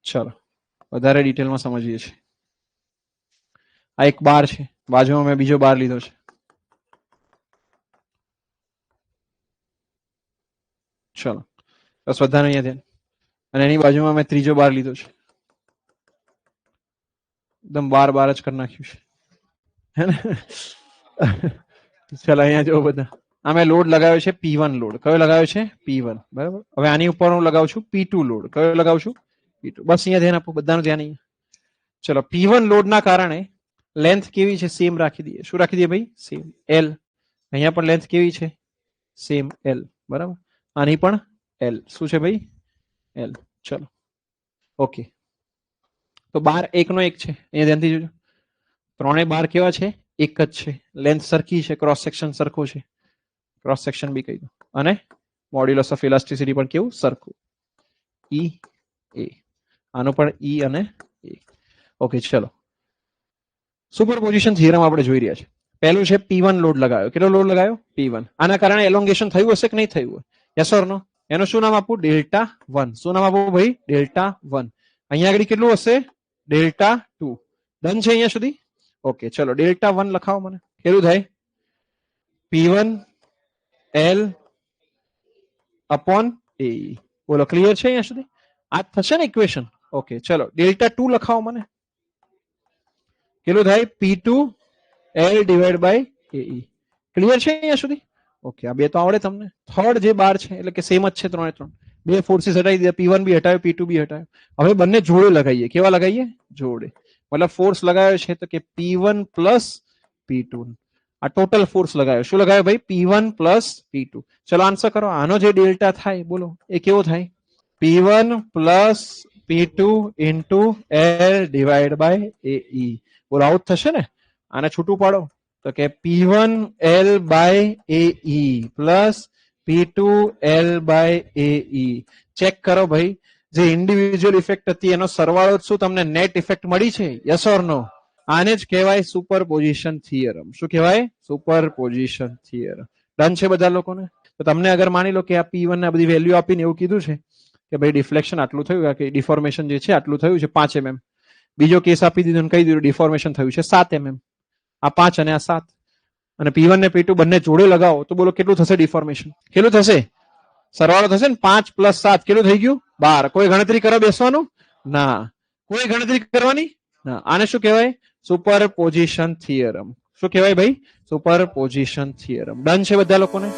ચલો વધારે ડિટેલમાં સમજીએ છીએ. આ એક બાર છે, બાજુમાં મેં બીજો બાર લીધો છે. ચલો બસ બધાને અહીંયા ધ્યાન. અને એની બાજુમાં મેં ત્રીજો બાર લીધો છે. એકદમ બાર બાર જ કરી નાખ્યું છે, હે ને? ચલો અહીંયા જો બધા. આ મેં લોડ લગાવ્યો છે P1 લોડ. કયો લગાવ્યો છે? P1. બરાબર. હવે આની ઉપર હું લગાવું છું P2 લોડ. કયો લગાવું છું? P2. બસ અહીંયા ધ્યાન આપો, બધાનું ધ્યાન અહીંયા. ચલો P1 લોડના કારણે લેન્થ કેવી છે? સેમ રાખી દઈએ. શું રાખી દઈએ ભાઈ? Same L. અહીંયા પણ લેન્થ કેવી છે? Same L. બરાબર. આની પણ L. શું છે ભાઈ? L. ચલો ઓકે. તો બાર એકનો એક છે, અહીંયા ધ્યાનથી જોજો. ત્રણેય બાર કેવા છે? એક જ છે. લેન્થ સરખી છે, ક્રોસ સેક્શન સરખો છે. ક્રોસ સેક્શન બી કહી દો. અને મોડ્યુલસ ઓફ ઇલાસ્ટિસિટી પણ કેવું? સરખું. E A. આનું પણ E અને A. ઓકે ચલો. સુપરપોઝિશન થિયરમ આપણે જોઈ રહ્યા છે. પહેલું છે P1 લોડ લગાવ્યો. કેટલો લોડ લગાવ્યો? P1. આના કારણે એલોંગેશન થયું હશે કે નહીં થયું હોય? યસ ઓર નો? એનું શું નામ આપવું? ડેલ્ટા 1. શું નામ આપવું ભાઈ? ડેલ્ટા 1. અહીંયા આગળ કેટલું હશે? ડેલ્ટા 2. ડન છે અહીંયા સુધી? ઓકે ચલો ડેલ્ટા 1 લખાવો મને. કેટલું થાય? P1 L upon A. બોલો ક્લિયર છે અહીંયા સુધી? આ થશે ને ઇક્વેશન? ઓકે ચલો ડેલ્ટા 2 લખાવો મને. કેટલું થાય? P2 L divide by AE. Clear છે અહીંયા સુધી? ઓકે આ બે તો આવડે તમને. થર્ડ જે બાર છે એટલે કે સેમ જ છે ત્રણે ત્રણ. બે ફોર્સીસ હટાવી દીધા, P1 બી હટાવ્યો, P2 બી હટાવ્યો. હવે બંને જોડે લગાવીએ. કેવા લગાવીએ? જોડે. મતલબ ફોર્સ લગાવ્યો છે તો કે P1 પ્લસ P2. આ ટોટલ ફોર્સ લગાવ્યો. શું લગાવ્યો ભાઈ? P1 plus P2. ચલો આન્સર કરો. આનો જે ડેલ્ટા થાય બોલો એ કેવો થાય? P1 plus P2 into L divide by AE. બોલો આઉટ થશે ને? આને છૂટું પાડો તો કે P1 L by AE plus P2 L by AE. Check કરો ભાઈ, જે ઇન્ડિવિજ્યુઅલ ઇફેક્ટ હતી એનો સરવાળો શું તમને નેટ ઇફેક્ટ મળી છે? યસ ઓર નો? આને જ કહેવાય સુપરપોઝિશન થિયરમ. શું કહેવાય? Superposition theorem. ડન છે બધા લોકોને? તો તમને અગર માની લો કે આ P1 ને આ બધી વેલ્યુ આપીને એવું કીધું છે કે ભાઈ ડિફ્લેક્શન આટલું થયું, કે ડિફોર્મેશન જે છે આટલું થયું છે 5 mm. બીજો કેસ આપી દીધો અને કહી દીધું ડિફોર્મેશન થયું છે 7 mm. આ 5 અને આ 7. અને P1 ને P2 બંને જોડે લગાવો તો બોલો કેટલું થશે ડિફોર્મેશન? કેટલું થશે? સરવાળો થશે ને 5 + 7 કેટલું થઈ ગયું? 12. કોઈ ગણતરી કરવા બેસવાનું? ના. કોઈ ગણતરી કરવાની? ના. આને શું કહેવાય? Superposition theorem. શું કહેવાય ભાઈ? Superposition theorem. ડન છે બધા લોકોને?